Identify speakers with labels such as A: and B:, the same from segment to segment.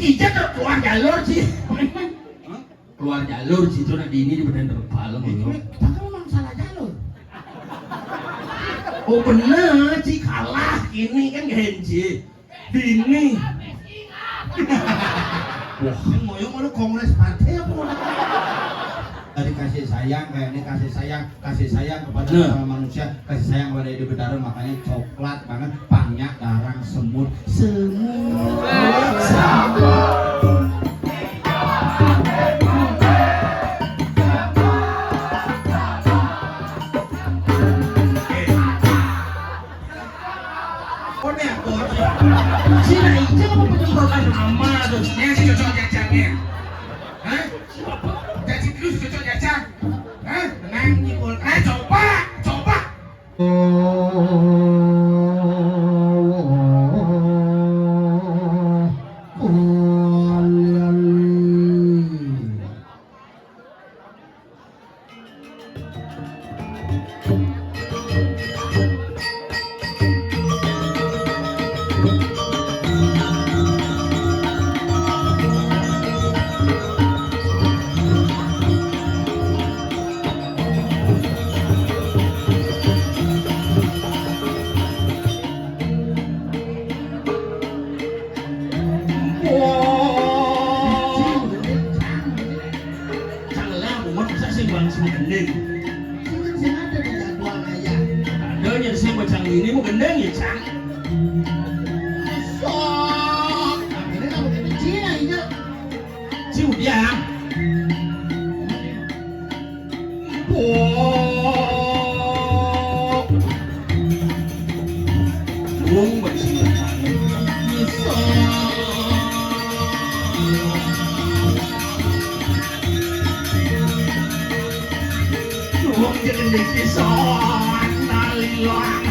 A: Cik Ija keluar jalur sih. Keluar jalur sih, cuma di ini di badan terbal.
B: Tapi memang salah jalur.
A: Oh bener, Cik kalah ini kan genji. Di ini.
B: Wah, ngoyong lu kongres partai apa? Tadi kasih sayang, kayak ini kasih sayang kepada sama manusia, kasih sayang kepada hidup berdarah, makanya coklat banget, banyak darah semut.
A: Cina Ija apa penyemprotan nama tuh? Yang si cocok jajangnya. Hah? Jadi terus cocok jajang. Hah? Tenang nyipul. Coba. Ini mau gendeng ya, Cang?
B: Sok. Akhirnya kamu jadi Cina ini.
A: Ciu diam. Buông bởi sự thẳng. Buông cho đến đỉnh cái son ta liên loạn.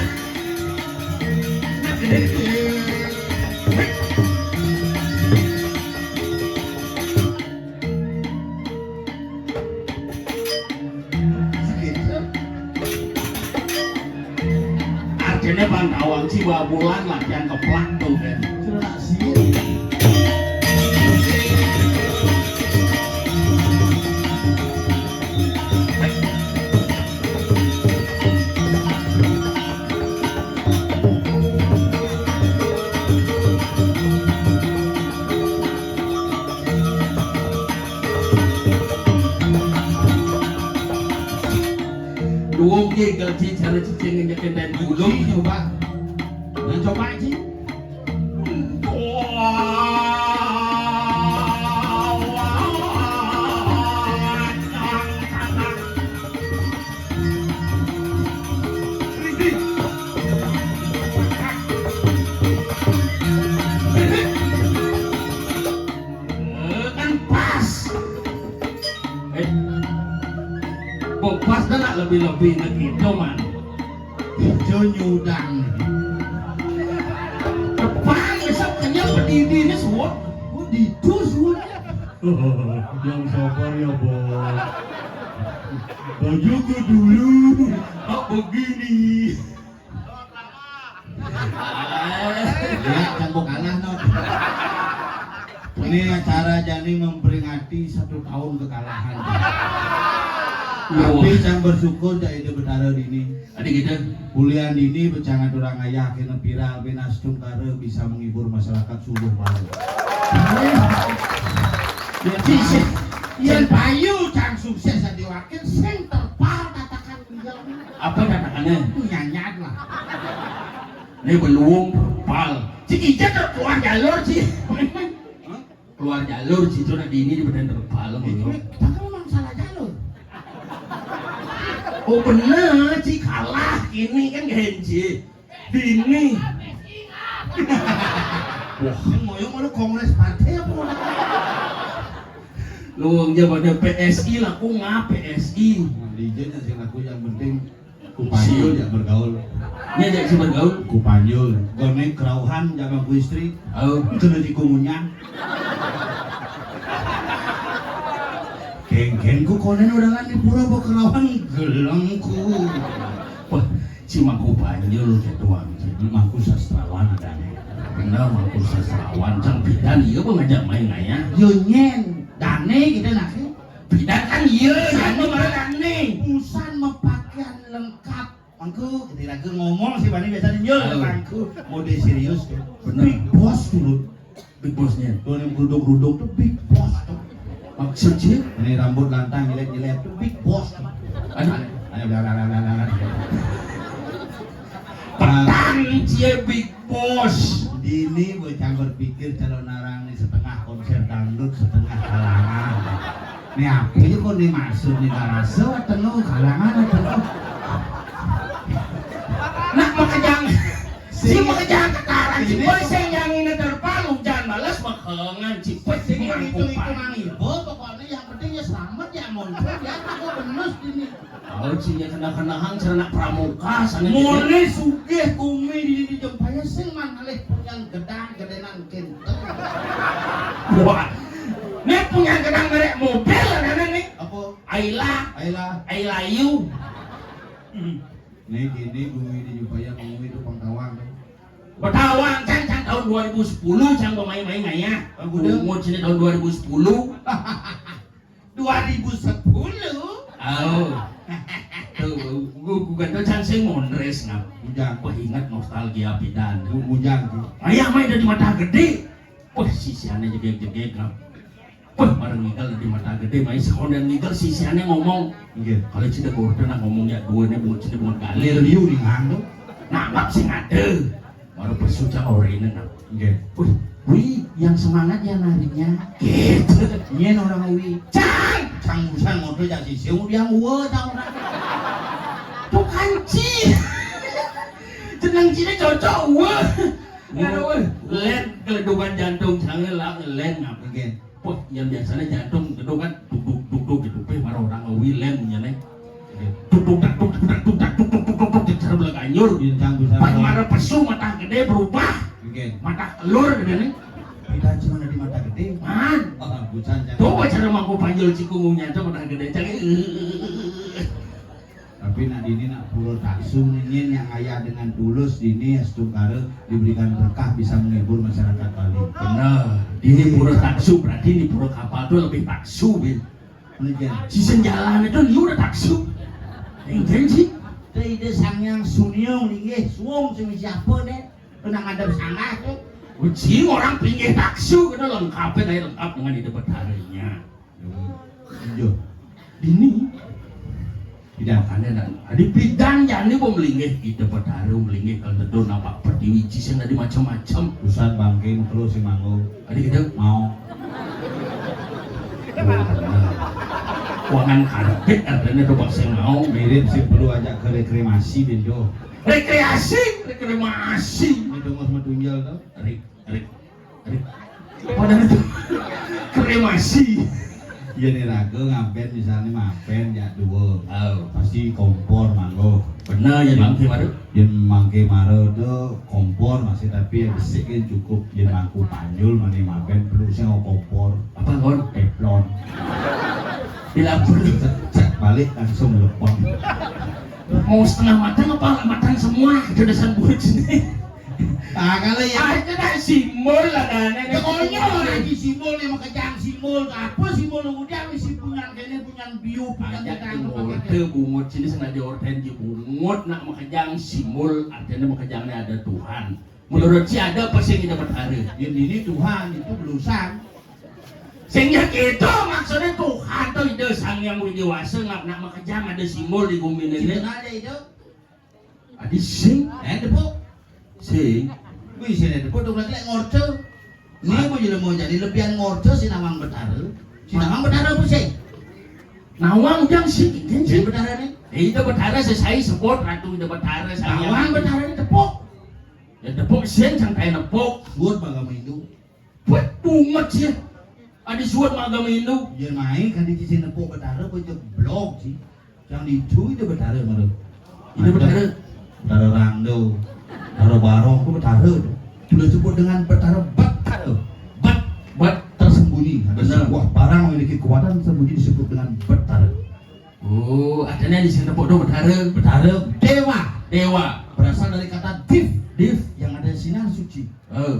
A: Artinya Bang Awang Ciwa bulan latihan keplak tuh kan.
B: Sudah sih.
A: Duong kalau cara cicing nyekin dan gulung
B: Coba. Nah, coba aja.
A: Kan pas. Pas dah nak lebih-lebih nak gitu man.
B: Hijau nyudang.
A: Depan besok kenyang berdiri ini suat.
B: Oh, itu suatnya.
C: Yang sabar ya bos. Bajuku dulu.
A: Oh begini.
B: Lihat kan kok kalah not. Ini acara Jani memperingati 1 tahun kekalahan. Tapi yang bersyukur dari ide berdarah ini.
A: Adik kita
B: Kuliah dini becangan orang ayah kena viral binas tungkara bisa menghibur masyarakat subuh baru.
A: jadi sih.
B: Yang payu can sukses jadi wakil sing terpal katakan beliau.
A: Apa katakannya?
B: Nyanyat lah.
A: Ini belum terpal. Cik Ija keluar jalur sih. Keluar jalur sih, cuma di ini di badan terpal.
B: Tapi memang salah jalur.
A: Oh bener, Cik kalah ini kan genji. Di ini.
B: Wah, ngoyong lu kongres partai apa?
A: Lu pada PSI lah, aku PSI.
B: DJ sih aku yang penting kupanyul ya bergaul.
A: Ini aja sih bergaul.
B: Kupanyul, gone kerauhan jaga ku istri.
A: Oh,
B: Kena dikumunyang. Geng-gengku konen udah kan di pura bawa kerauhan gelengku.
A: wah, si Mangku Banyul ketua, jadi
B: Mangku sastrawan adanya.
A: Bener mangku sastrawan cang bidan ieu mah ngajak main aya.
B: Yo nyen, dane gitu nah.
A: Bidan kan ieu yang mah dane.
B: Busan mah pakaian lengkap. Mangku ketika ngomong sih bani biasanya nyeul mangku mode serius tuh.
A: Bener.
B: Big boss dulu.
A: Big bossnya.
B: Tuh yang geruduk-geruduk tuh big boss tuh.
A: Maksudnya
B: Ini rambut lantang jelek-jelek tuh big boss tuh.
A: aduh
B: Ayo bla.
A: petang cie big boss.
B: Dini bocah berpikir calon narang nih setengah konser dangdut setengah kalangan. Nih apa aja kok nih masuk nih karase atau kalangan atau
A: Nak makajang si makajang kekaran si boy sing yang ini terpalu jangan malas makengan si boy sing yang
B: itu ibu pokoknya yang penting ya selamat ya muncul ya aku benes ini.
A: Oh cinya kena-kenahang cerana pramuka sana
B: Mulai sugih kumi di jempaya sing mangalih punya gedang-gedenan kenteng.
A: wah nih punya gedang merek mobil ada nih
B: Apa?
A: Ayla you
B: Nih gini bumi di Jupaya ngomong itu pangkawang tuh.
A: Betawang kan tahun 2010 cang pemain-main ngaya umur sini tahun 2010
B: 2010.
A: tuh gua tuh cang sing mondres ngap
B: Bujang,
A: wah ingat nostalgia bidan
B: bujang sih.
A: ayah main dari mata gede wah sisiannya jegek-jegek ngap wah bareng ngigal di mata gede main sekolah ngigal sisiannya ngomong
B: Iya.
A: kalau cina gorden nak ngomongnya dua nih buat cina buat galir
B: Liu di ngandung.
A: nangkap sing ada baru bersuca orangnya ngap
B: Iya.
A: wih yang semangat ya narinya gitu
B: Nyen orang uwi.
A: cang
B: Canggusan ngobrol jadi siung dia uwe tau orang.
A: tuh kanci jenang cina cocok wah len keledupan jantung jangan lah len ngap
B: Iya.
A: wah yang biasanya jantung itu kan duduk gitu baru orang len punya nih duduk cara belag anyur
B: Canggusan.
A: pas marah pesu mata gede berubah
B: Iya.
A: mata telur gede nih
B: Kita cuma di mata gede.
A: man
B: Bucan
A: tuh cara mangku panjul cikungungnya tuh mata gede cang
B: Tapi nak dini nak puro taksu nyen yang ayah dengan tulus dini Astungkara diberikan berkah bisa menghibur masyarakat Bali.
A: bener ini pura taksu berarti ini pura kapal tuh lebih taksu bin
B: Mungkin.
A: season jalan itu dia udah taksu yang sih
B: Tadi dia sangyang sunyong nih, suong sih siapa deh? Pernah ngadep sana tuh.
A: uji orang pinggir taksu itu lengkapnya dari lengkap dengan di depan harinya
B: Iya.
A: ini
B: Tidak.
A: makanya dan di bidan jangan mau melinggih di depan hari melinggih kalau tentu nampak pertiwi cisen tadi macam-macam
B: Pusat bangking terus si manggo.
A: tadi kita
B: Mau.
A: keuangan karpet artinya tuh bahasa mau
B: Mirip sih perlu ajak ke rekreasi bendo.
A: rekreasi
B: Itu nggak sama tunjal tuh.
A: Rik padahal itu kremasi
B: Iya nih raga ngapen misalnya mapen ya dua.
A: oh
B: Pasti kompor manggo.
A: benar ya bang Kimaru
B: Yen mangke maro tuh kompor masih tapi ya besikin cukup. Yen mangku panjul mani mapen perlu sih kompor.
A: apa kon
B: Teflon.
A: dilapur
B: Cek balik langsung lepon.
A: mau setengah matang apa matang semua kecerdasan buat sini
B: Nah kalau ya
A: aja dah simbol lah dan
B: konyol lagi simbol yang makajang simbol apa simbol kemudian si punya kene punya biu punya
A: ajak
B: tetangga
A: orte bungut sini sengaja orten di bungut nak makajang simbol artinya makajangnya ada Tuhan menurut si ada apa sih yang dapat hari
B: yang ini Tuhan itu belusan
A: sehingga itu maksudnya Tuhan tuh ide sang yang udah dewasa nggak nak makajang ada simbol di bumi
B: itu
A: ini
B: ada itu
A: adi sing
B: depok
A: sing
B: wih sini depok tuh lagi ngorce ini mau jadi lebihan ngorce si Nawang Betara apa sih
A: nawang jang sing kan
B: si
A: sing
B: Betara nih
A: itu betara saya support ratu itu betara saya
B: Nawang Betara ini depok
A: ya tepuk sen santai nepok
B: suat bagama itu
A: buat bunget sih ada suat magam Hindu
B: dia main kan di sini depok Betara punya blog sih yang itu Betara malu
A: itu betara
B: Betara Rando Betara Barong itu Betara tuh sudah disebut dengan Betara bat tersembunyi ada
A: Benar.
B: sebuah barang memiliki kekuatan tersembunyi disebut dengan Betara
A: oh adanya di sini tepuk do betara
B: Betara dewa
A: dewa
B: berasal dari kata div yang ada sinar suci.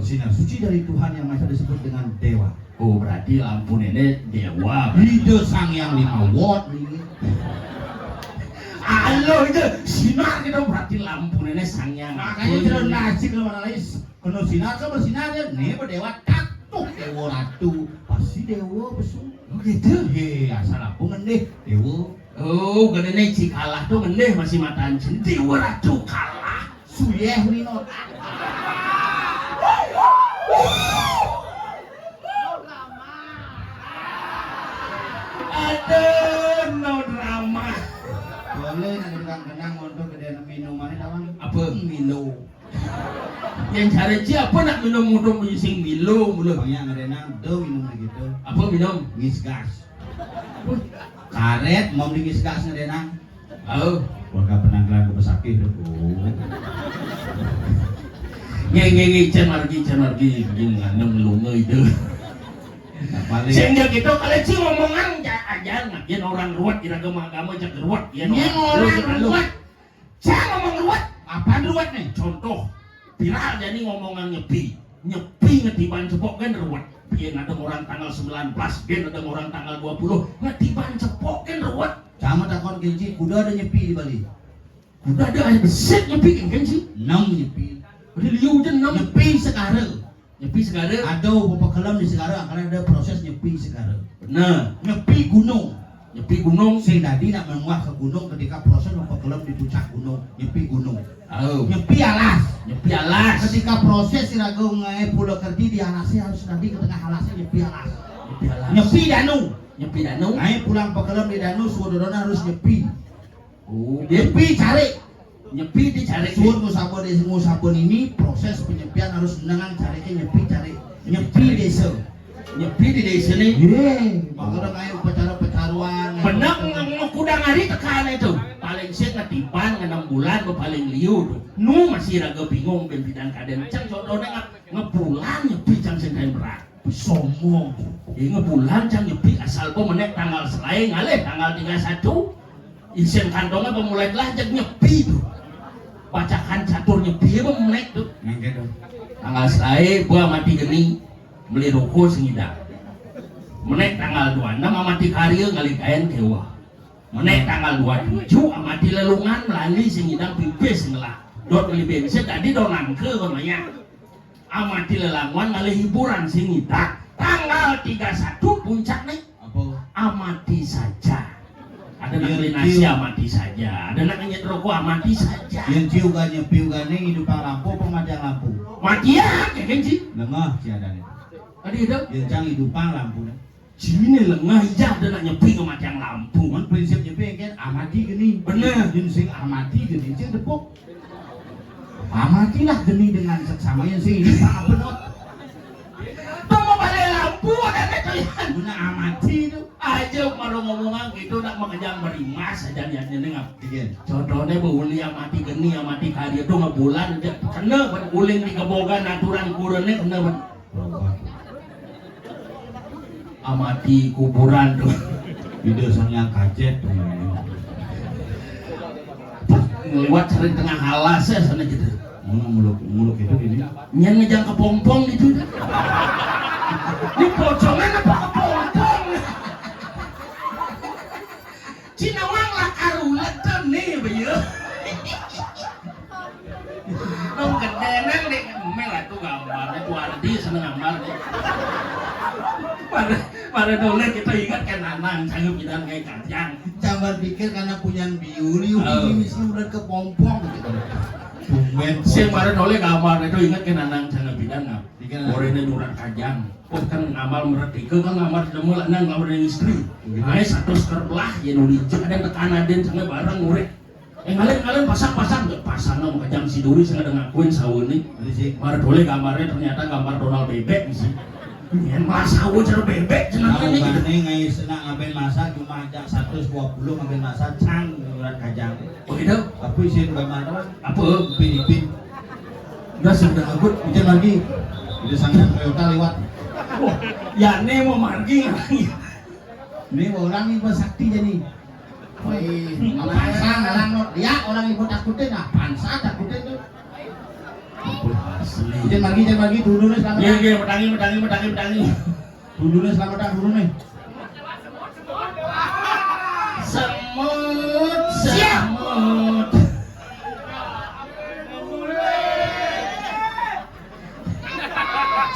B: Sinar suci dari Tuhan yang masih disebut dengan dewa.
C: Oh berarti lampu nenek dewa.
B: Ide sang yang 5 watt ini.
C: Halo itu sinar gitu berarti lampu nenek sangnya.
B: Makanya tidak nasi kalau mana lain. Kalau sinar kan bersinar ya. Nih berdewa tatuk dewa ratu. Pasti dewa besok.
C: Oh gitu.
B: Ye asal lampu ngendeh dewa.
C: Oh gede si kalah tuh ngendeh masih mataan dewa ratu kalah.
B: Suyeh winot.
C: Aduh no drama.
B: Boleh nanti tukang kenang untuk gedean minumannya tawang.
C: Apa Milo? Yang cari siapa nak minum sing Milo mulu?
B: Bangnya ngedenang do minum begitu.
C: Apa minum?
B: Ngisgas. Karet mau ngisgas ngedenang.
C: Oh,
B: Warga penanggalan gue pesakit tuh.
C: nge can margi nganong lunga itu.
B: Nah paling.
C: Sehingga gitu kalau sih ngomongan aja ngajian orang ruwet iragama agama jak ruwet ya
B: orang ruwet.
C: Saya ngomong ruwet.
B: Apaan ruwet nih?
C: Contoh viral jadi ngomongan nyepi ngetiban cepok kan ruwet. Biar ada orang tanggal 19, biar ada orang tanggal 20 ngetiban cepok kan ruwet.
B: Sama takon kenci kuda ada nyepi di Bali.
C: Udah ada air besit nyepi kan sih?
B: 6 nyepi.
C: Udah liu je 6
B: Nyepi sekarang.
C: nyepi segala.
B: Ada beberapa kelam di sekarang karena ada proses nyepi sekarang.
C: Benar.
B: Nyepi gunung.
C: Nyepi gunung.
B: Sing tadi nak menguah ke gunung ketika proses beberapa kelam di puncak gunung. Nyepi gunung.
C: Oh.
B: Nyepi alas.
C: Nyepi alas.
B: Ketika proses sirago ngai pulau kerdi di alasnya harus nanti ke tengah alasnya nyepi alas.
C: Nyepi alas.
B: Nyepi danu.
C: Nyepi danau.
B: Ngai pulang pekelam di danu suodorona harus nyepi.
C: Oh.
B: Nyepi cari.
C: Nyepi dicari.
B: Suod musabon ini proses penyepian harus dengan carinya cari. Nyepi desa.
C: Nyepi di desa nih.
B: Makanya kayak upacara pecaruan.
C: Benar ngekudang hari tekan itu. Paling sih ngetipan 6 bulan ke paling liu tuh. Nu masih raga bingung ben bidang kaden. Cang contohnya ngebulan nyepi cang sendiri berat.
B: Sombong.
C: Ngebulan cang nyepi asal po menek tanggal selain ngalih tanggal 31. Isen kantongnya pemulai lah jadi nyepi tuh. Bacakan catur nyepi apa menek tuh.
B: Nggak gitu.
C: Tanggal selain gua mati geni beli ruko sengida. Menek tanggal 26 amati karya ngali kain kewa. Menek tanggal 27 amati lelungan melalui sengidang pipis ngelah. Dot beli bensin tadi donang ke namanya. Amati lelanguan ngali hiburan sengida. Tanggal 31 puncak nih.
B: Apa?
C: Amati saja. Ada nak beli nasi amati saja. Ada nak nyet rokok amati saja.
B: Yang ciugan nyepi ugane hidup lampu pemadang lampu.
C: Mati ya, kayak sih.
B: Lengah si ada nih.
C: Tadi itu.
B: Yang cang hidup lampu nih.
C: Sini lengah hijab dan nak nyepi ke matiang lampu.
B: Cuman prinsip nyepi kan amati gini.
C: Bener.
B: Yang sing amati gini sing depok. Amatilah geni dengan seksama yang sing ini tak benar.
C: Tunggu pada lampu ada kalian.
B: Guna amati itu.
C: Aja kalau ngomongan gitu nak mengejar berimas aja niatnya nengap.
B: Iya.
C: Contohnya beuli amati geni amati karya itu ngebulan aja kena ban uling di kebogan aturan kurangnya kena ban. Amati kuburan tuh.
B: Video sangnya kajet.
C: Lewat cari tengah halas ya sana gitu.
B: Muluk itu ini.
C: Nyen ngejang kepompong gitu. Ini pocongan apa kepompong? Cina wang lah karulat tuh nih bayu. Nong kedenang deh, melah tuh gambarnya tuh arti seneng gambar deh. Pada dulu kita ingat kan Nanang sanggup bilang kayak kacang.
B: Jangan pikir karena punya biuli ini mesti udah kepompong gitu.
C: Siang pada dulu gambar itu ingat kan Nanang sanggup bilang ngap.
B: Bikin
C: Orangnya nyurat kajang. Oh kan ngamal merdeka kan ngamal demo lah nang ngamal istri. Nah satu terbelah ya nulis ada tekanan den sangat barang murid. Kalian pasang nggak pasang nang kajang si Duri sangat ngakuin sauni. Pada dulu gambarnya ternyata gambar Donald Bebek sih. Yang masa gue cara bebek cenah
B: ini
C: ini.
B: Ini ngai senang ngambil masa cuma ada 120 ngambil masa cang nyurat kajang.
C: Oh gitu.
B: Tapi sih gambar
C: Apa?
B: Filipin.
C: Udah sudah ngebut.
B: Bikin lagi. Itu sangat Toyota lewat.
C: Oh, ya nih mau margi lagi.
B: Ini orang ibu sakti jadi. Wih, pansa ngalang ya orang ibu takutin nah pansa takutin tuh.
C: Asli.
B: Jangan pergi dulu nih selamat.
C: Iya, medangi.
B: Dulu nih selamat dulu nih.
C: Semut.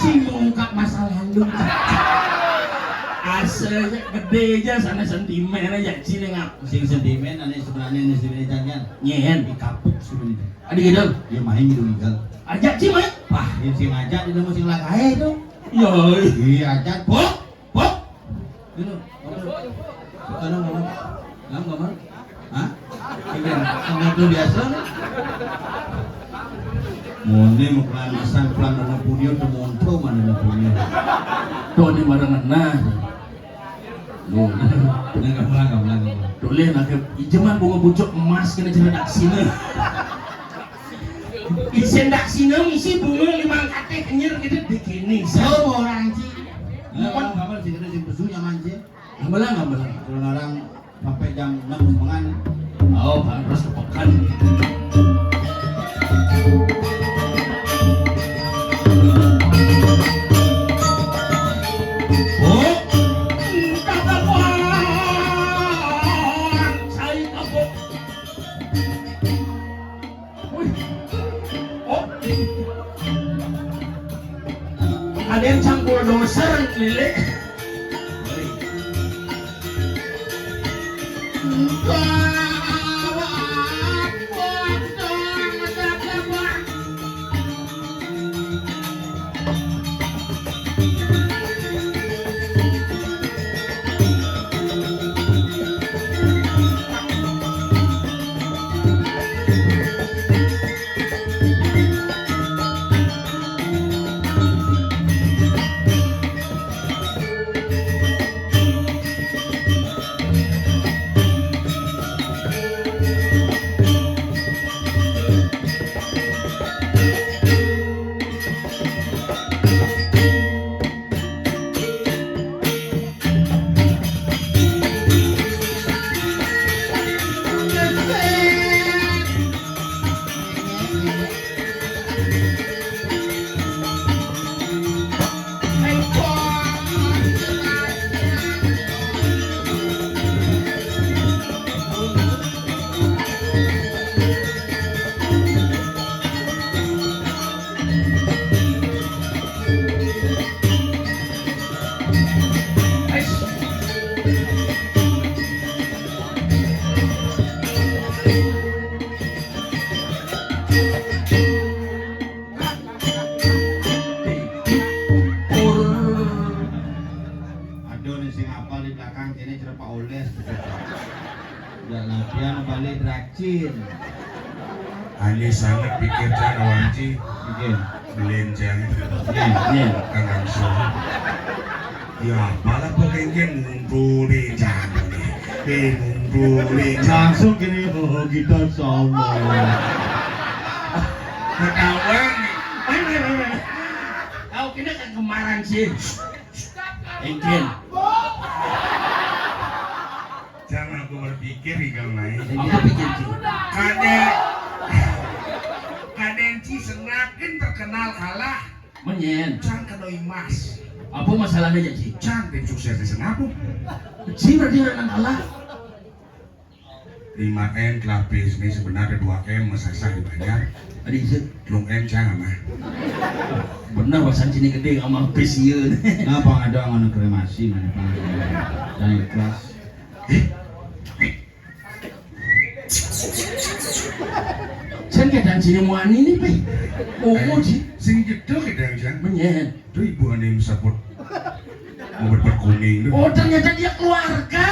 B: Cingungkap masa lalu.
C: Aslinya gede aja sana sentimen aja cile ngap.
B: Sing sentimen ane sebenarnya ini sebenarnya jangan.
C: Nyen.
B: Di kapuk sebenarnya.
C: Adi gitu.
B: Dia main gitu tinggal.
C: Ajak sih main.
B: Wah, dia sing ngajak di dalam sing lagae itu.
C: Yoi.
B: Iya, ajak.
C: Pok.
B: Gitu. Karena ngomong. Ngomong. Hah? Ini itu biasa. Mone mau pelan dana punya tuh monto mana punya.
C: Tuh ni marangan nah. Lu.
B: Enggak pulang.
C: Boleh nak ijeman bunga bucok emas kena cerdak sini. Isendak sini misi bunga 5 kate kenyer gitu dikini.
B: Oh, orang ci. Kapan sih ada sing besunya manje.
C: Ngambelang.
B: Kalau orang sampai jam 6 mengan.
C: Oh, harus kepekan. Ada yang campur dosa lele.
A: Ani sangat pikir cara wanci
B: Bikin.
A: belenjang
C: Iya.
A: kang langsung. Ya malah pokoknya ngumpulin jangan ngumpulin
B: Langsung gini, oh kita sama.
A: ketahuan
C: Kau kena kan kemarin sih. Engkel.
A: jangan aku berpikir ikan lain
C: Apa pikir sih?
A: kadenci semakin terkenal kalah
C: Menyen.
A: can kedoi mas
C: Apa masalahnya aja sih?
A: can tim sukses di senapu
C: Si berarti orang kalah.
A: 5M kelapis ini sebenarnya 2M mesasah dibayar
C: Adik sih.
A: 3M can mah
C: Benar wasan sini gede sama pesiun.
B: Ngapa ada ngono kremasi mana Pak? Dan ikhlas.
C: Sen kedan sini muani nih pe. Oh sih.
A: sing jedel kedang can
C: Menyen.
A: itu ibu ane sabut mau berkuning
C: Oh ternyata dia keluarga.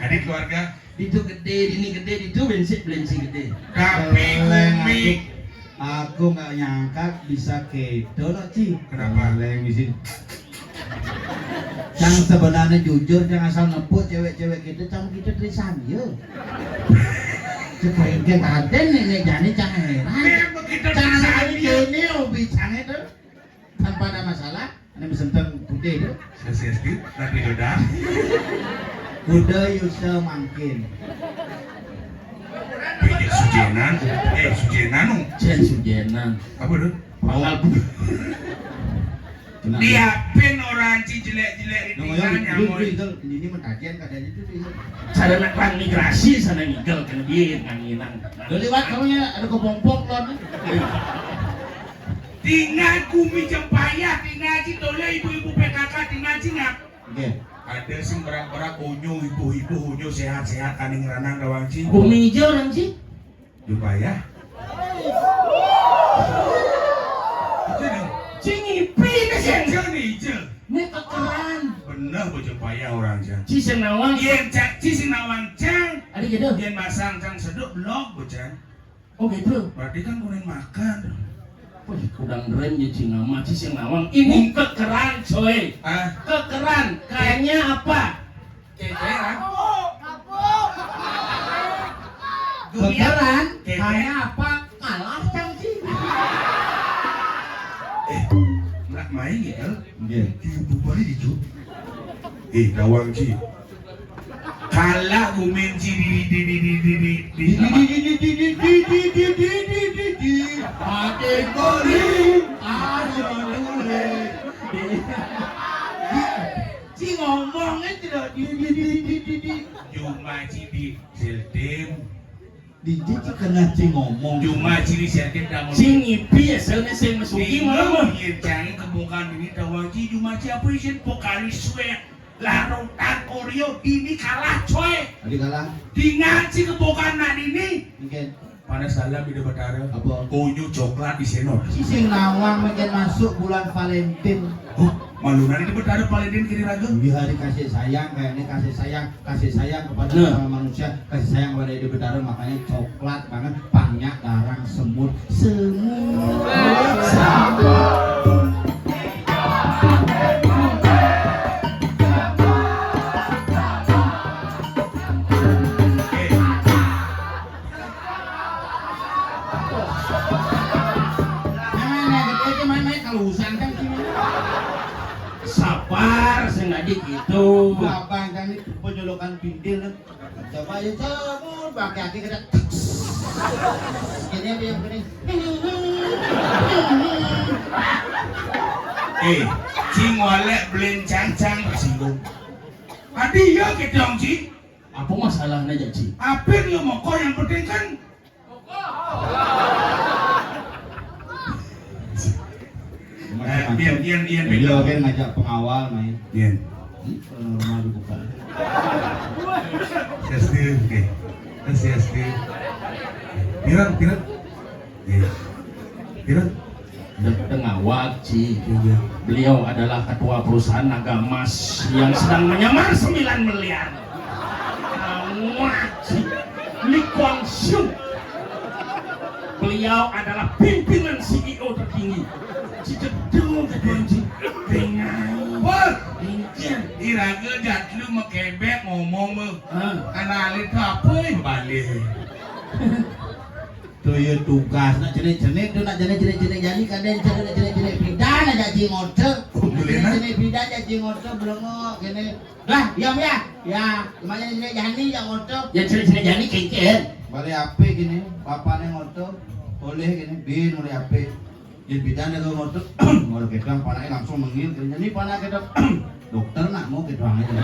A: adik keluarga
C: Itu gede, ini gede, itu bensin gede.
A: tapi umi
B: Aku nggak nyangka bisa kedo no Ci.
A: Kenapa?
B: Yang di sini. Yang sebenarnya jujur jangan asal nepuk cewek-cewek gitu, cang kita tulisan ya. Supaya dia kaden nih jadi jangan heran.
A: memang kita
B: Jangan
A: bisa
B: ada ini ubi cang itu tanpa ada masalah. Ini besenteng putih itu.
A: sedikit tapi udah
B: Udah Yusa mungkin.
A: pikir sujenan sujenan
C: Jen sujenan.
A: apa tuh
C: Pangal
A: Diapin orang ci jelek-jelek di tinggalnya
B: ini mentajian kadang itu
C: cara nak lang migrasi sana migel kan dia nganginang.
B: lewat kamunya ada kepompong lon
A: tinggal kumi jempaya tinggal ci tole ibu-ibu PKK tinggal ci ngap
B: oke
A: ada sing berak-berak unyu ibu-ibu unyu sehat-sehat kaning ranang gawang ci
C: Bumi hijau orang sih.
A: jempaya
C: Cingipi kesian.
A: nih
C: Ini kekeran.
A: bener bu jempaya orang jang
C: Ciseng nawang.
A: yen cak ci sing nawang cang
C: Ada gitu.
A: yen masang cang seduk blok bu cang
C: Oh gitu.
A: berarti kan kuning makan
C: Wih, kudang deren ya Cingama, Ciseng nawang. Ini kekeran coy. Kekeran. Kayaknya apa?
A: kekeran
B: kekeran kayak apa kalah cang sih
A: nak main gitu
B: oke
A: ibu balik itu dawang ci kalah gumen ci di
B: Ate gori aduh si ngomongnya tidak di
A: cuma ci di seltem
B: di kena si ngomong
A: cuma ci di seltem dah mau
C: Cingipi ya sana saya masuki malah.
A: jangan kebukaan ini dawang ci cuma ci apa isin pokari sweat larung tangkorio ini kalah coy
B: tadi kalah
A: tinggal ci kebukaan nak ini
B: mungkin
A: panas dalam di betara
B: apa
A: unyu coklat di senor
B: si sing nawang mungkin masuk bulan Valentine
A: malunan di betara Valentine kiri raga
B: di hari kasih sayang kayak ini kasih sayang kepada sama manusia kasih sayang kepada Edi Betara makanya coklat banget banyak darang semut
C: Sabar, sengaja gitu.
B: Abang kan ini penjolokan pindil kan. Coba ya coba pakai kaki kita. Gini apa yang gini?
A: cing walek belencang-cang tersinggung tadi ya ketong ci
C: Apa masalahnya aja Ci?
A: apa dia mau kok yang penting kan Ian
B: Beliau kan ngajak pengawal main.
A: Ian
B: Normal dibuka.
A: Siastir, oke. Siastir. Piran. Piran.
C: Tengawak Ci. Beliau adalah ketua perusahaan naga emas yang sedang menyamar 9 miliar. Tengawak Ci. Lee Kwang Sung. Beliau adalah pimpinan CEO tertinggi. Cidedeng keduanji. Dengan.
A: Wah,
C: Incer.
A: iraga jatlu makebek ngomong mah. Analit apa balik.
B: Tuh ya tugas nak jenis-jenis tu nak jenis-jenis jadi kadang jenis-jenis bidan aja ji ngode. Jenis bidan aja ji ngode belengok gini. Lah, diam ya. Ya, gimana jenis jani yang ngode.
C: Ya cerita jadi kengken.
B: Balik ape gini, bapaknya ngode. Boleh gini, bin oleh ape. Jadi bidan itu ngode. Ngode kedang panahnya langsung mengil. Jadi panah kedang dokter nak mau kedang aja.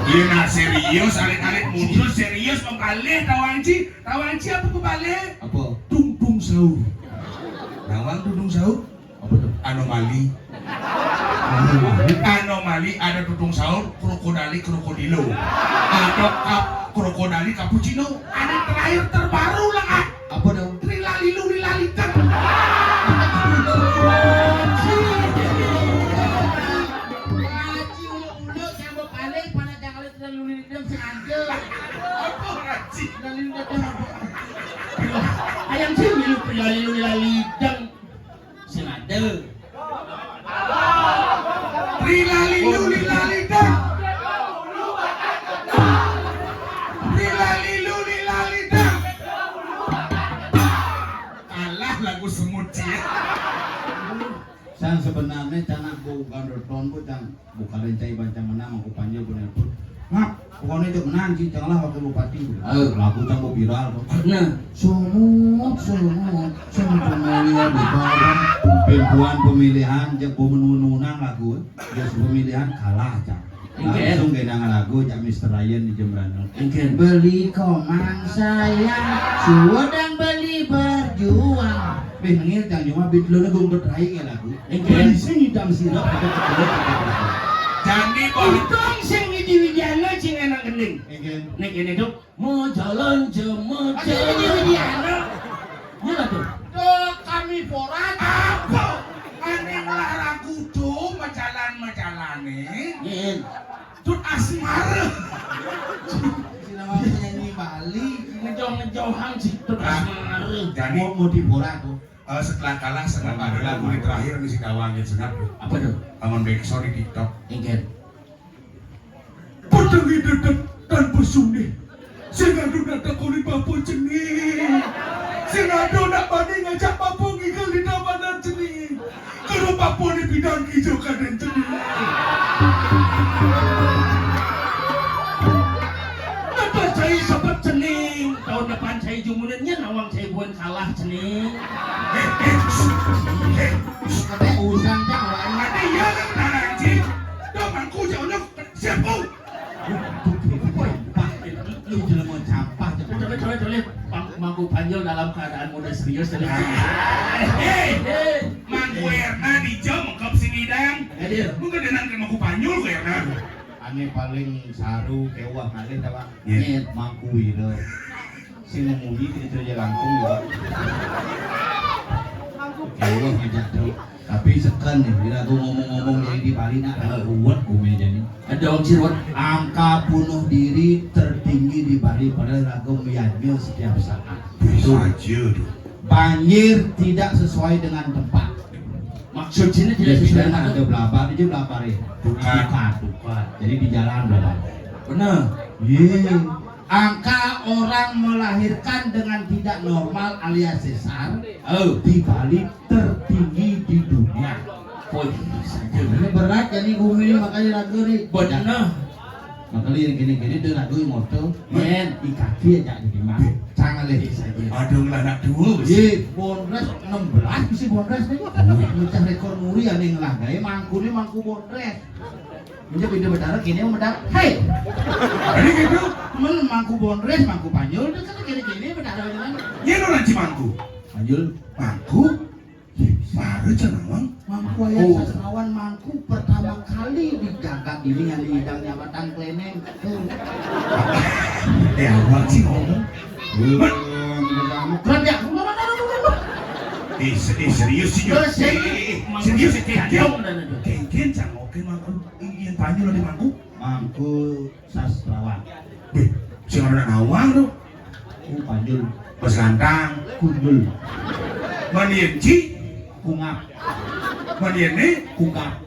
A: Iya nak serius, alik-alik muncul serius membalih tawanci apa kebalik?
B: Apa?
A: Tung sahur. Nawang tudung sahur?
B: Apa tuh?
A: Anomali ada tudung sahur krokodilo. Ada krokodali cappuccino. Ada terakhir terbaru lah.
B: Apa dong?
A: Trilalitan.
C: Ayam sih milu prilali-lidang senada.
A: Trilalitan. Alah lagu semut ya.
B: Sang sebenarnya cana bukan roton bu cang bukan rencai bancang menang aku panjang bener pun. Ngap Pokoknya itu menang sih, janganlah wakil bupati. Lagu campur viral tuh.
C: Nah,
B: Semut pemilihan di bawah pembuan pemilihan jeung pemenunang lagu geus pemilihan kalah cak. Langsung genang lagu jak Mr. Ryan di Jembrana.
C: mungkin
B: Beli komang sayang, suwadang beli berjuang. Nengil cang cuma bit lu gung bertrai lagu. Beli sing hitam sirap atau cekelet.
A: Jadi
C: Untung sing widi-widiana sing enak gending. Nek kene tuh mau jalan jemut. Widi-widiana. Iya tuh.
A: tuh kami borat apa? Aneh ngelarang kudu majalan-majalane.
C: Yen.
A: Tut asmara.
B: Sinama penyanyi Bali.
C: Ngejauh-ngejauhan sih tuh asmara.
A: Jadi
B: Mau diborak tuh.
A: setelah kalah setengah ada lagu ini terakhir nih si kawangnya sengat tuh.
C: Apa tuh?
A: Aman baik sorry TikTok.
C: Ingin.
A: Pedangi dedek tanpa suni. Singado nak takoni papo jenih. Singado nak bani ngajak papo ngikal di tabanan jenih. Kalau papo ni bidang hijau kaden jenih.
C: Lepas saya sempat cening. Tahun depan saya jumuninnya nawang saya buat kalah cening.
B: Kata usang cang awak.
A: Ada ya kan anjing. Domangku jauhnya siapa?
B: Lu jelema campah
C: Coba Mangku Panjol dalam keadaan muda serius dan
A: Hei, Mangku Erna di jam mengkap sinidang.
C: hadir.
A: Mungkin dengan ke Mangku Panyul ke Erna.
B: Ane paling saru kewah kali tawa.
C: Nyet.
B: Mangku wiro. Sing ngomudi itu aja langkung ya. Kewah ngajak terus. Tapi sekan nih, bila aku ngomong-ngomong yang di Bali nak ruwet meja nih.
C: Ada Om Sirwan.
B: Angka bunuh diri tertinggi di Bali padahal lagu meyadmil setiap saat.
A: Bisa aja tuh.
B: Banjir tidak sesuai dengan tempat.
C: Maksud sini tidak
B: Jadi
C: sesuai
B: sudah
C: dengan
B: ada belapar itu belapar ya. Tukat. Jadi di jalan belapar.
C: benar.
B: Iya. Angka orang melahirkan dengan tidak normal alias sesar di Bali tertinggi di dunia.
C: Poin saja.
B: Ini berat jadi bumi ini makanya lagu nih.
C: Benar.
B: Makanya yang gini-gini tuh lagu moto.
C: Men.
B: Di kaki aja di mana? Canggih lagi saja.
A: Aduh lah anak dua besi.
B: Iya, Bondres 16 bisa Bondres nih. Mecah rekor muri ya nih lah. Gaya mangku nih mangku Bondres. Menjadi beda bedara kini mendak. Hei.
A: Ini gitu.
B: Men mangku Bondres, mangku Panjul, itu kan gini-gini bedara dengan.
A: Ya lo nanti Mangku.
B: Panjul,
A: Mangku. Baru cenawang.
B: mangku ayat sastrawan mangku pertama kali dijagat ini yang dihidangnya batang kleneng.
A: Ya awak sih ngomong.
B: Keren ya?
A: Serius sih yo. Serius Ken cang oke Mangku. Ingin Panyul di Mangku.
B: Mangku sastrawan.
A: Wih, sing ada nawang tuh.
B: Panjul,
A: Bos Gantang.
B: kundul,
A: Manien Ci.
B: kungap,
A: Manien nih.
B: kungap,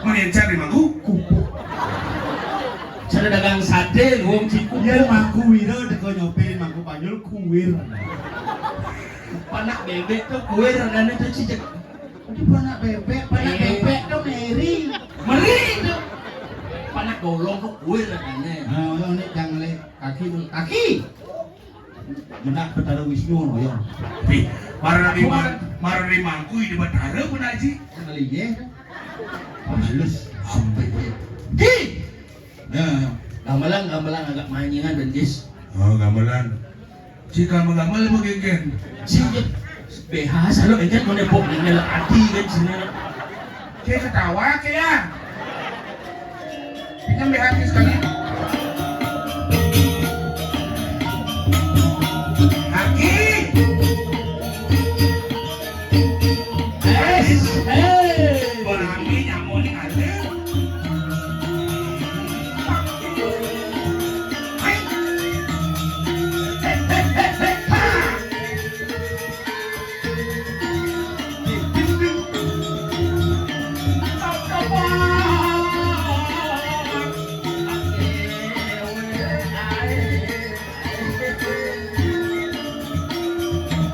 A: Manien Cang di Mangku.
B: kupuk.
C: Cara dagang sate luang ciku.
B: Iya mangku wiro deko nyopin mangku Panjul kuwir.
C: Panak bebek tuh kue rendana tuh cicak.
B: Ini panak bebek tuh Mary.
C: Meri tuh. Panak golong tuh kue rendana.
B: Nah, ini jangan le kaki dulu. Kaki. Menak Betara Wisnu no yo.
A: Wih, marah di Mangku di Batara pun aja.
B: Kali ye. Halus sampai ye.
C: Di.
B: Nah,
C: Gamelang agak manjingan dan guys.
A: Oh, gamelan. Jika mengamal begenggen.
C: Sijak BH selalu enggak mau nepok dengan hati kan sini.
A: Kayak ketawa kayak. Pinjam BH sekali. Kaki. Berami nyamuk ini ada.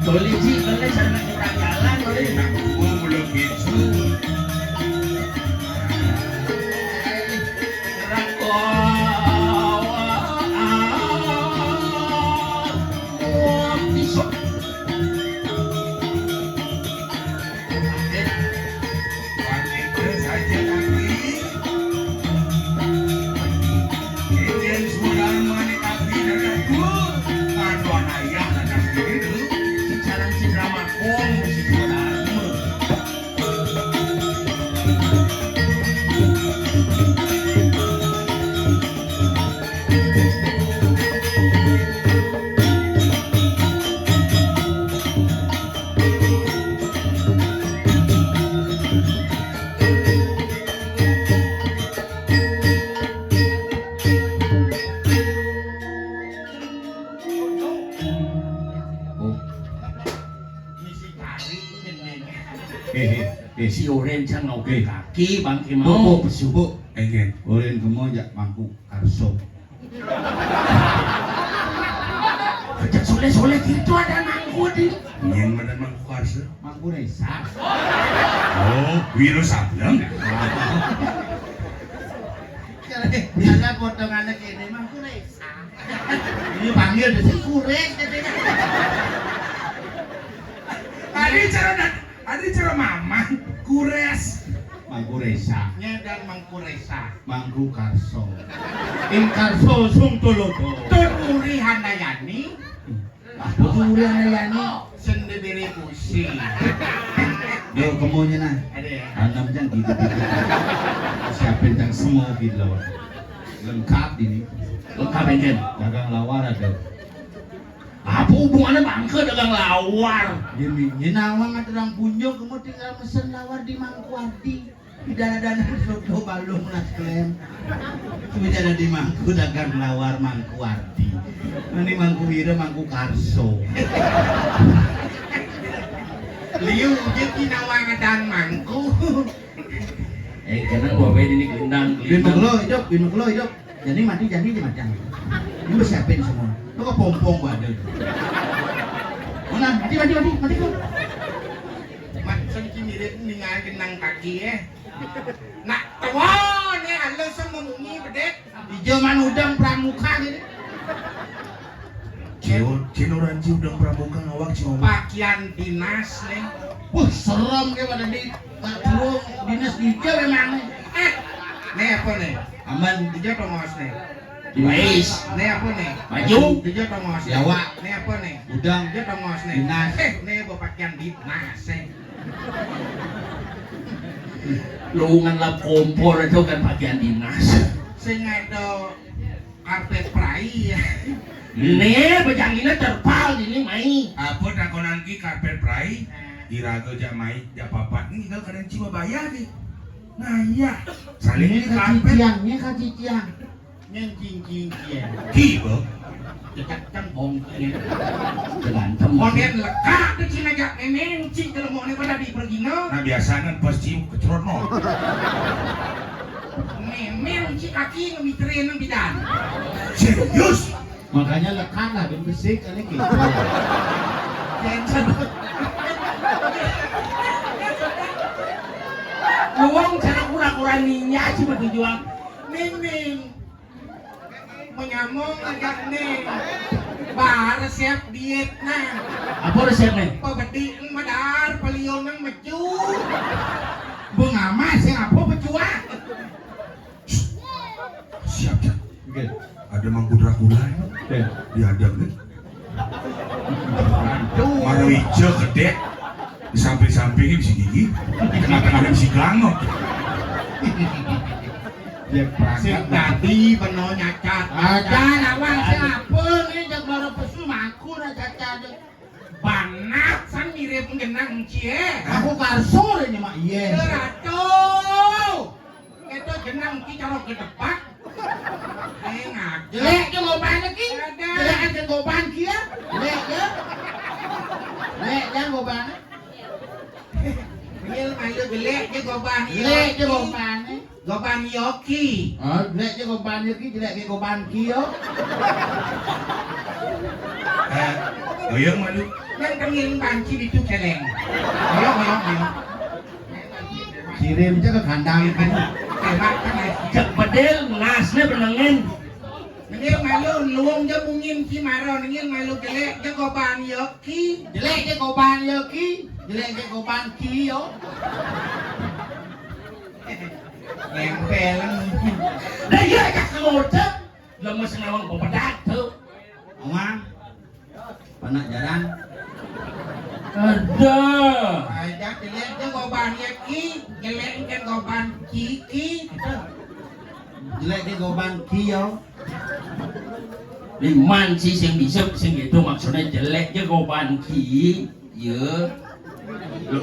C: Boleh sih, boleh sama kita jalan boleh.
A: Aku belum gitu.
C: Rakau si oren can ngau ke kaki bangki
B: Bu,
C: mau
B: Bu.
A: Engen.
B: Ulin kemo jak mangku karso.
C: kerja soleh gitu ada mangku di
A: Nyen madan mangku karsa.
B: Mangku Resa.
A: Oh, Wiro Sableng.
B: Biasa potongannya kene mangku Resa. Ini panggil desi kurek katanya.
A: Adi cara mamang kures.
B: Mangku Resa.
D: Nyedang Mangku Resa.
B: Mangku Karso. Ing Karso sung tolodo.
D: Tun Uri Handayani.
B: Betul yang yani.
D: Sendiri pusing.
B: Yo kemunya nah.
D: Ada ya.
B: Anam jang gitu. Siapin jang semua gitu. Lengkap ini.
C: lengkap engken
B: Dagang lawar ada.
C: apa hubungannya bangke dagang lawar
B: Jadi nyinawang ada orang punjung kamu tinggal mesen lawar di Mangkuardi. Di dana-dana soto balung nas klaim. Bicara di Mangku dagang lawar Mangkuardi. Ini Mangku Wira Mangku Karso.
D: Liu je kinawang dan Mangku.
C: karena gua beda ini gelindang
B: Binu lo hidup. Jadi mati macam. Ini udah siapin semua. Lo ke pompong gua ada. Mana? Mati kau.
D: Maksud mirip ningal genang kaki ya. Nak tawon ya alo sama mumi bedek.
B: Di zaman udang pramuka gitu.
A: Cino ranci udang pramuka ngawak cino.
D: Pakaian dinas nih.
B: Wah serem kayak pada di burung dinas di Jawa memang.
D: Nih apa nih?
B: Aman
D: Dijawab tongos nih.
C: Wais
D: Nih apa nih?
C: maju
D: Dijawab tongos.
B: Jawa.
D: Nih apa nih?
B: Udang
D: Dijawab tongos nih.
B: Dinas.
D: Nih bawa pakaian dinas nih.
C: lowongan lap kompor itu kan bagian dinas
D: Sing ada karpet prai ya.
C: ini bejangina terpal ini mai
A: Apa dakonan ki karpet prai? Irago jamai japapat ini kalau kadang cima bayar nih. Nah iya, saling ini karpet.
B: kaciciang.
D: Nhân jing kia.
A: Kibo.
D: Dekat kan bong kia.
C: berantem
D: Kemudian lekat di Cina jak neneng cing kalau mau nih pada di pergi no.
A: Nah biasanya pas cium kecerot no.
D: Memang si kaki ngemiterin ng bidan.
A: Serius?
B: Makanya lekan lah ben besik ini gitu.
C: luang cara kura-kura ninya sih bertujuan
D: Memang menyamong agak nih. Bar siap diet nah.
C: apa resepnya
D: Pabadi ang madar paliyon ng maju. Bungamas yang apa bejua.
A: Siap ya.
B: Oke.
A: Ada mangku Dracula diadap nih. Mana hijau gede. Di samping-sampingnya bisa gigi. Di tengah-tengahnya bisa gangok.
B: Dia
D: Sing
B: perangkat.
D: tadi beno nyacat.
B: Ada
D: nawang
B: siapa ini jak baru pesu maku na caca.
D: Banak san mirip genang cie.
B: Aku karso ini mak iya.
D: Ratu. Itu genang ki cara kedepak. Ngak.
B: Jelek je ngoban lagi.
D: Ada.
B: Jelek aja ngoban kia. Jelek je. Jelek je ngoban.
D: Mil malu gelek je goban.
B: Jelek je ngoban.
D: Goban yoki.
B: Oh, jelek je ngoban lagi, jelek je ngoban kia.
A: Goyang malu.
D: Yang kemil banci di tu keleng. Ayo.
B: Kirim je ke kandang kan.
D: Tembak kan lagi.
C: cek bedel ngasnya benangin
D: Nengil malu luang je mungin ki maro nengil malu gelek je goban yoki.
B: Jelek je ngoban lagi, jelek je ngoban kia.
D: Nempel.
C: dah iya jak kemoda lemes ngawang pepedak tuh
B: Omang. Panak jarang.
C: ada
D: Ada gelek je goban yoki, gelek je goban kiki.
B: Jelek je ngoban kia.
C: liman sih yang bisa sing itu maksudnya jelek je goban ki ye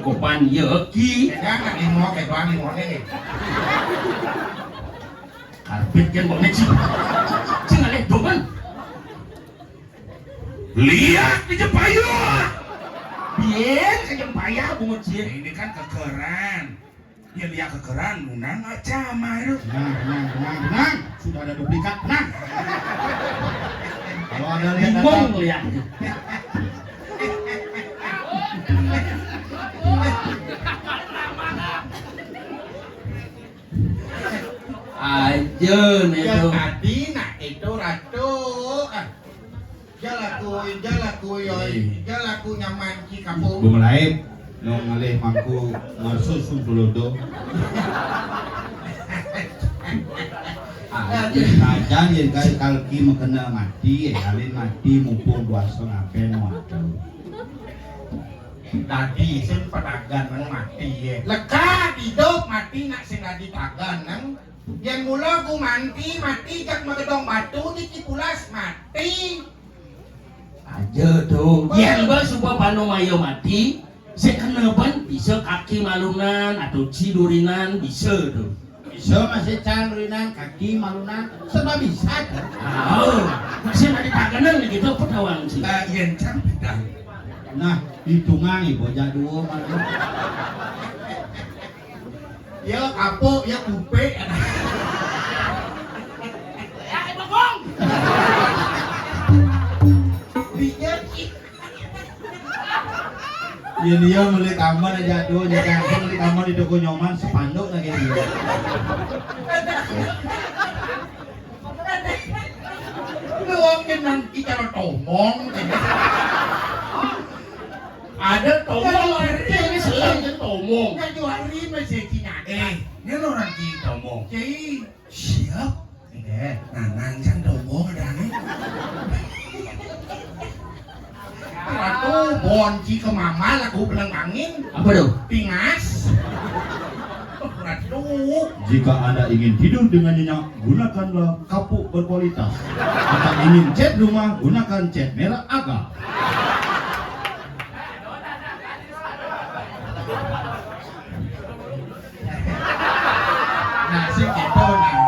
C: goban ye ki
D: Jangan di mau kayak doang di mau nih.
C: karpet kan boleh sih sing aleh doman
A: Lihat di Jepayut.
C: biar kayak payah bungut sih
A: Ini kan kekeran. dia lihat kekeran nunang aja mah itu.
B: Tenang. Sudah ada duplikat, tenang. Kalau ada lihat
C: Bingung lihat. Aja nih
D: Ya
C: tuh.
D: tadi nak itu ratu. Jalaku nyaman ki kampung.
B: Bumelaib nong ngalih mangku ngarsusung tulodo. Kajan yen kali kalki mekena mati, alin mati mumpung duaso ngapen waduh.
D: Tadi sing pedagang nang mati ye. Leka hidup mati nak sing lagi tagan nang. Yang mula ku mati jak magedong batu niki pulas mati.
C: Aja tuh. Yang ba supaya pano mayo mati, sekenepan bisa kaki malunan atau cidurinan bisa tuh.
B: Bisa masih calurinan kaki malunan serba bisa kan?
C: Oh, masih ada taganan gitu pedawang sih.
A: Yen cang bidang.
B: Nah, hitungan nih bocah dua malu.
D: Ya kapok ya kupe. Ya bogong. Biar
B: Ya dia beli kamar aja tuh, jangan beli kamar di toko nyoman sepanduk lagi dia.
D: Luang jenang kita tomong. Ada tomong ini selain tomong. Kan juari masih kinade.
A: Ini orang kita ngomong.
D: Jadi
A: Siap. Nanang cang domong ada nih.
D: Ratu bonci ke mama lagu belang angin
C: Apa tuh?
D: pingas. Ratu
B: Jika Anda ingin tidur dengan nyenyak, gunakanlah kapuk berkualitas. Jika ingin cat rumah, gunakan cat merah Aga.
D: nah sih gitu nah.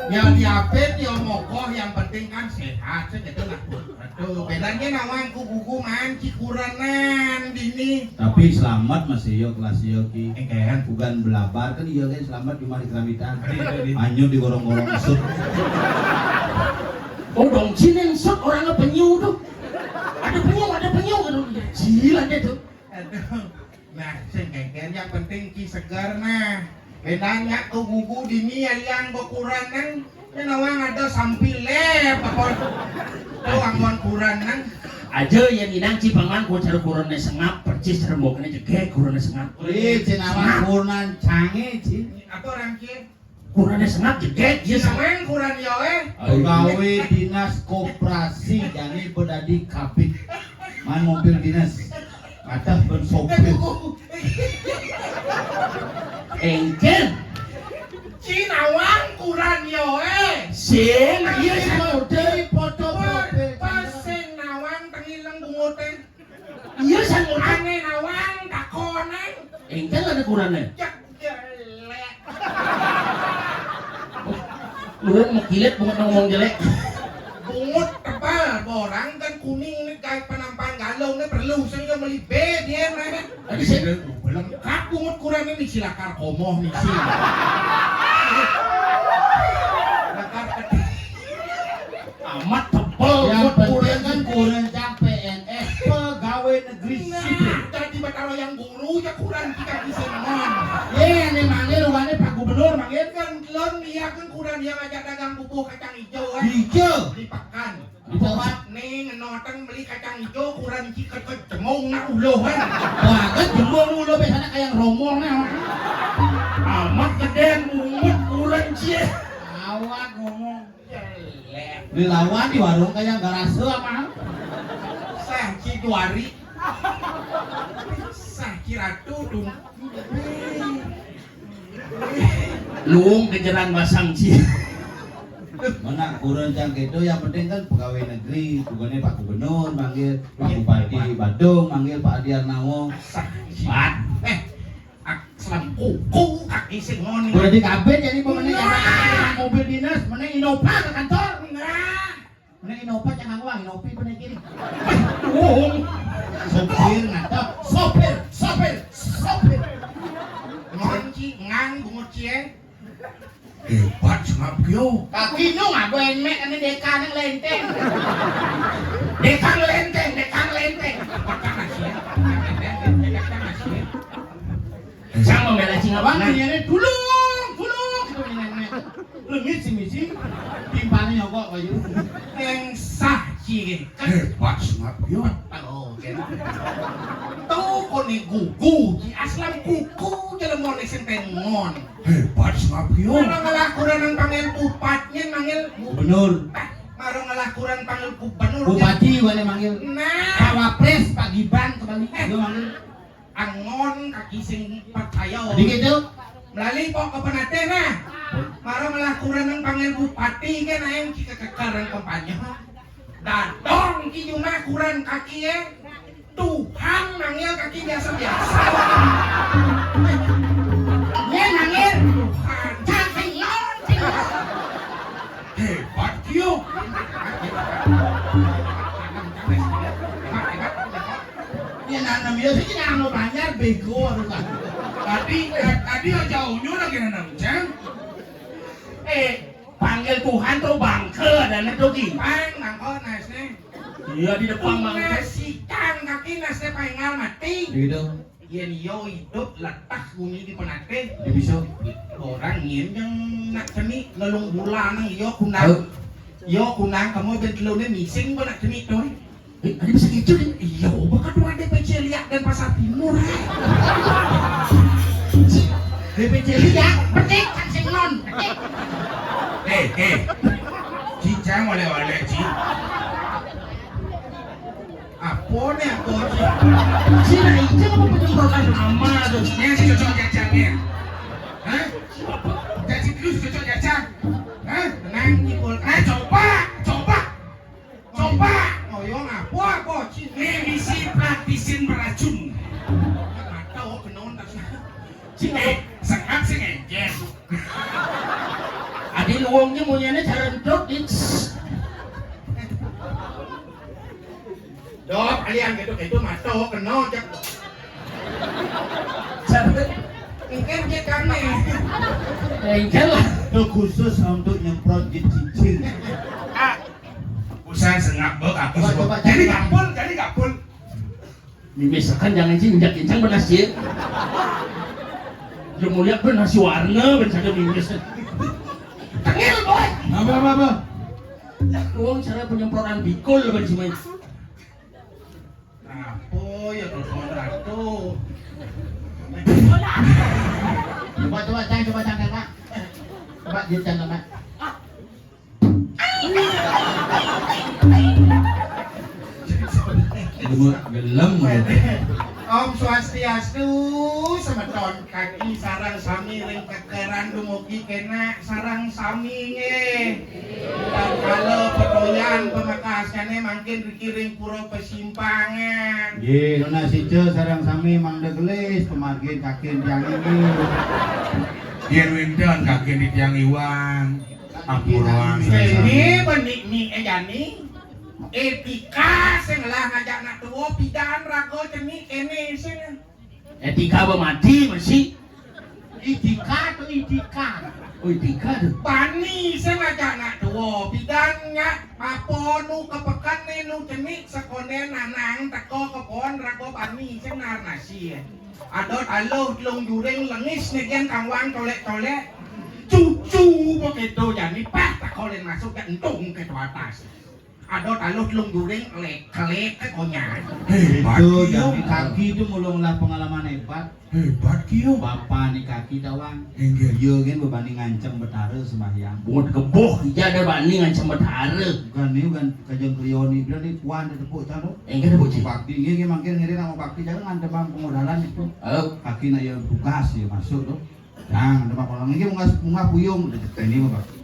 D: Yang diapit yang mokoh yang penting kan sehat sih gitu lah. Ratu bedanya nawang kuku manci kuranan dini.
B: Tapi selamat masih yo kelas yo ki.
D: Engkean
B: Bukan belabar kan iya kan selamat cuma di keramitan. Anyu digorong-gorong esut.
C: Oh dong cinin sok orangnya penyu tuh. Ada penyu gitu. Gila deh tuh.
D: Aduh. Nah, sengkengken yang penting ki segar nah. Bedanya ke gugu dini yang kekuranan, nawang ada sampilep apa tuh angguan kuranan.
C: Aja yang inang cipangan ku cara kurangnya sengap percis cara bokanya jegek kurangnya sengap.
B: Ih, cenawang kunan canggih ci.
D: Apa orang ki?
C: Kurangnya sengap jegek dia sama.
D: Sameng kuran yo
B: Pegawai dinas koperasi jadi bedadi kabit. Man mobil dinas. Ada ben sopir.
C: Engkel.
D: Cinawang kuran yo
C: Sing iya
B: Mau dari foto
D: Pasing nawang tengileng bungote.
C: iya sang
D: Ane nawang takonan.
C: engkel ada kurangnya.
D: Cek jelek.
C: Lu mau kilet bukan ngomong jelek.
D: Bungut tebal, borang kan kuning nih kayak penampan galong nih perlu saya beli B dia nih.
C: Tadi sih
D: Lengkap bungut kurang ini silakar komoh nih sih.
C: amat tebel
B: Yang
C: buat
B: penting
C: kurang
B: kan kurang PNS pegawai negeri sipil.
D: Jadi batalo yang guru ya kurang kita kisimon.
B: Ini manggil rupanya Pak Gubernur manggil
D: Kan lon dia kan kurang dia ngajak dagang bubuk kacang hijau kan.
B: hijau.
D: Di pakan.
B: Di tempat
D: Nih ngenoteng beli kacang hijau kurang ciket ke cemong nak uloh kan.
B: wah kan jembong dulu biasanya kayak romongnya.
C: amat gedean bungut kurang cie.
B: Awak ngomong.
D: Jelek.
B: Dilawan di warung kayak garase apa?
D: Sah Ciduari. Sah Ciratu dun.
C: Luung kejeran basang cie.
B: Mana kurang cangkeh itu yang penting kan pegawai negeri, bukannya Pak Gubernur manggil Pak Bupati Badung, manggil Pak Adiarnawo.
D: Sah
C: Pat.
D: Selam kuku kaki sing ngoni.
B: Udah di kabin jadi pemenang mobil dinas, mana Innova ke kantor?
D: Enggak.
B: Mana Innova jangan uang, Innovi mana kiri?
C: Luung.
B: Sopir ngatap, sopir.
D: Ngonci cie.
A: Hebat sengap kio.
D: Kaki nu nggak benek ini dekan yang lenteng.
C: Dekang lenteng.
D: Apakah masih?
C: Sang membela singa
D: Abang
C: bang.
D: ini tulung gitu nenek. Lengit sih timpalnya nyogok kayu. Yang sah cie.
A: Hebat sengap kio.
D: Oh, tuh koni gugu, di aslam kuku jalan mau lesen tengon.
A: Hebat sengap kio.
D: Marang ngelakuran ang panggil bupatnya manggil
B: Gubernur,
D: marang ngelakuran panggil gubernur.
B: bupati boleh manggil.
D: Nah,
B: Cawapres Pak Gibran kembali. Dia manggil.
D: angon kaki sing percaya.
B: Jadi gitu.
D: Melalui pok ke penate nah. Marang ngelakuran ang panggil bupati kan ayam jika kekaran kampanye. Dadong ki cuma kurang kaki Tuhan manggil kaki biasa-biasa. Ya manggil Tuhan. Cacing
A: Hebat kio.
B: Ini nanam dia sih jangan mau banyak bego harus kan.
A: Tadi jauhnya lagi nanam cang.
C: Panggil Tuhan tuh bangke dan itu
D: Bang, nangko nasne.
C: Iya di depan bangke.
D: Nasikan kaki nasne paingal mati.
B: Gitu.
D: Yen yo hidup letak bumi di penate.
B: Dia bisa.
D: Orang yen yang nak ceni ngelung bulan nang yo kunang. Yo kunang kamu ben telune mising bo nak ceni toy.
C: Ada bisa gitu nih.
D: Iya, bakal dua DPC Liak dan Pasar Timur. DPC Liak, petik kan sing non.
A: Cicang oleh-oleh ci.
D: Apa nih aku?
C: Sini itu apa penyemprotan nama tuh.
A: Yang si cocok jacangnya. Hah? Cacing terus cocok jacang. Hah?
D: Tenang Cikul.
A: Coba.
D: Oh yo ngapo aku cin.
A: Misi praktisin beracun.
D: Enggak tahu kenon tak sih.
A: Sengap sih ngejek.
C: Adi luangnya munyanya cara dot
D: Dok, kalian gitu mato kenon jak. Mungkin dia kami.
C: Engkel lah.
B: Itu khusus untuk nyemprot cicing.
A: Usaha sengap bek aku
B: Coba,
A: sebut.
B: coba,
A: Jadi
B: coba.
A: kapul.
C: Misalkan jangan sih injak kencang benas ya. Dia mau lihat benas warna bencana mimis. Tengil boy.
B: Apa?
C: Luang cara penyemprotan bikol ben sih main.
D: Apa ya kenon tuh.
B: Coba cang Pak. Coba dia cang Pak. Gelem.
D: Om Swastiastu semeton kaki sarang sami ring kekeran dumugi kena sarang sami nge. Dan kalau pedoyan pemekasane makin dikiring pura pesimpangan.
B: Ye, nona sice sarang sami mangda gelis pemargin kakin tiang ini.
A: Biar windan kaki di tiang iwan. Apuruan.
D: Ini benik mi ejani. Etika sing lah ngajak nak tuwa pidan rago ceni kene sing.
C: Etika apa mati masih?
D: Etika.
C: Oh etika tuh.
D: Bani sing ngajak nak tuwa pidan nya papo nu kepekan nu ceni sekonen nanang teko kepon rago bani sing narnasi. Adot alo lung juring lengis nek kangwang tolek-tolek. Cucu begitu jadi pas tak kolen masuk ke entung ke atas. Adot alut lung juring lek-lek ke konyak.
A: Hebat
B: Itu
A: kio.
B: jadi kaki itu mulunglah pengalaman hebat.
A: Hebat kio.
B: Bapak nih kaki tawang.
A: Enggak.
B: Iya kan berbanding ngancam betara sembahyang.
C: Buat geboh hija ada bani ngancam betara.
B: Bukan nih kan kajang krioni bilang nih puan ada tepuk caro.
C: Enggak ada bocil.
B: Bakti ini makin ngiri nama bakti jangan ngantep bang pemodalan itu.
C: Oh,
B: Kaki na ya bukas ya masuk tuh. Jangan ada bang orang ini bunga puyung. Ini mah bakti.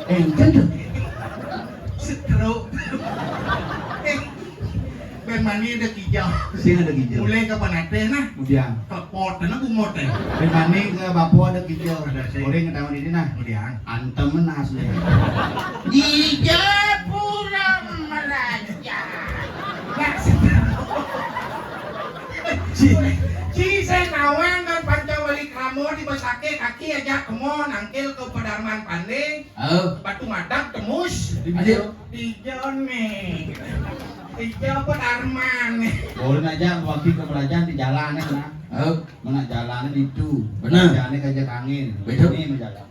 C: enggak tuh.
D: Setruk. Ben mani ada kijau.
B: Sing ada hijau.
D: Mulai ke panate nah.
B: Kemudian.
D: Ke pot na bumot eh.
B: Bebani ke bapo ada hijau.
D: Ada sih.
B: Orang ketahuan ini nah.
D: Kemudian.
B: Antem menas deh.
D: Ija pura meraja. Nah, setruk. Ci saya nawang kan besake kaki aja kemon angkil ke Padarman Pandey Batu Madak temus
C: Ayo.
D: Tijon nih Tijo Padarman
B: Boleh aja waktu ke kerajaan di jalan nah. Mana jalannya itu.
C: Benar.
B: Jalannya kajak angin.
C: Betul.
B: Ini menjalan.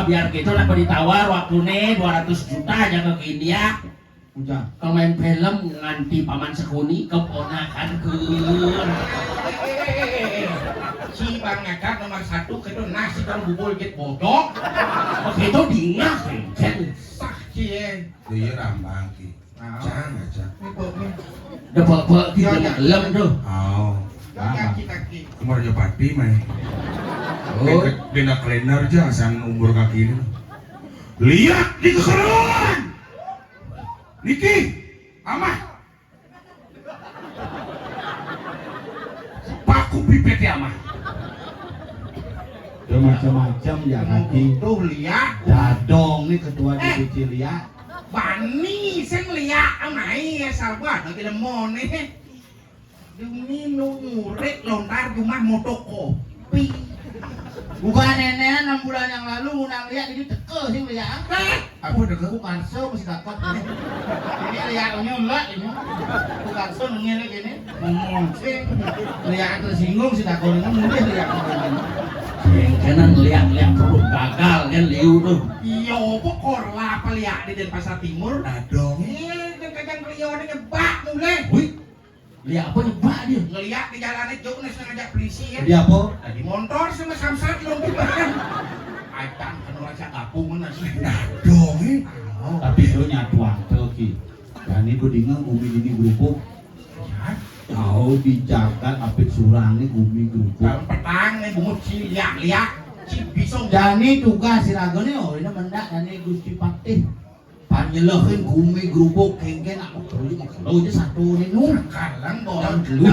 C: Biar gitu lah ditawar waktu nih 200 juta aja ke India.
B: Udah.
C: Kalau main film nganti paman sekuni keponakan ke
D: si Bang Ngakak nomor 1 itu nasi kalau bubul get bodok
C: begitu diingat
D: sah cie
A: Iya rambang ki. Jangan aja.
C: debek gitu ngelem tuh.
A: Oh.
D: kaki
A: Kemarin pati mah.
C: Oh.
A: Dina kalender aja sang umur kaki ini. Lihat di kekeruan. Niki, amah. Paku pipet ya amah.
B: Udah macam-macam ya kaki.
D: tuh lihat
B: Dadong nih ketua DPC lihat.
D: Bani sing lihat amai sahabat lagi lemon nih demi murid lontar rumah motokopi
B: Bukan nenek 6 bulan yang lalu ngundang lihat jadi teke sih lihat.
A: Apa deket?
B: Bukan so masih takut ini. Ini lihat nyulak ini. Bukan so ngene gini. Ngomong lihat tersinggung sih takut ini mulai lihat.
C: Kanan lihat perut gagal kan liu tuh.
D: iya pokor lah apa lihat di Denpasar Timur
A: Adong.
D: iya yang kagak ngeliat ini ngebak mulai
C: Wih, lihat apa nyebak dia?
D: ngeliat di jalan itu nih ngajak polisi ya
B: Jadi apa?
D: di motor sama samsat lompat bahkan acang kan raja gabung asli
A: Adong eh.
B: Tapi itu nyatuan lagi. Dan itu dengan umi ini grupuk. Kau dijaga apit surang ini umi grupuk.
D: dalam petang nih bumut si liak si bisong
B: Jani tugas siragone oh ini mendak jani Gusti Patih. Panjelehin gumi grupuk kengken aku perlu makalo aja satu ninu.
D: kalang bol
B: Dan dulu.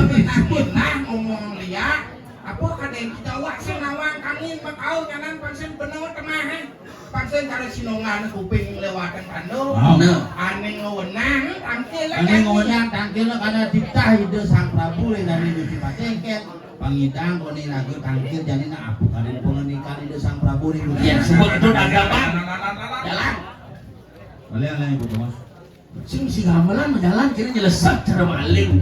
D: nah ngomong liak apa kadang kita wak sih nawang kangin makau nyanan pansen bener tengah pansen kada sinongan kuping lewatan kando
C: Nah,
D: aneh ngewenang tangkil
B: Ini ngomongnya tangkil karena titah itu sang Prabu dari Gusti Patih kengken. Pangidang koni lagu tangkil jani na apu kalian pengenikan itu sang Prabu ini.
C: yang sebut itu agama jalan.
B: Boleh Ibu Thomas.
C: Sing si gamelan menjalan kira nyelesat cara maling.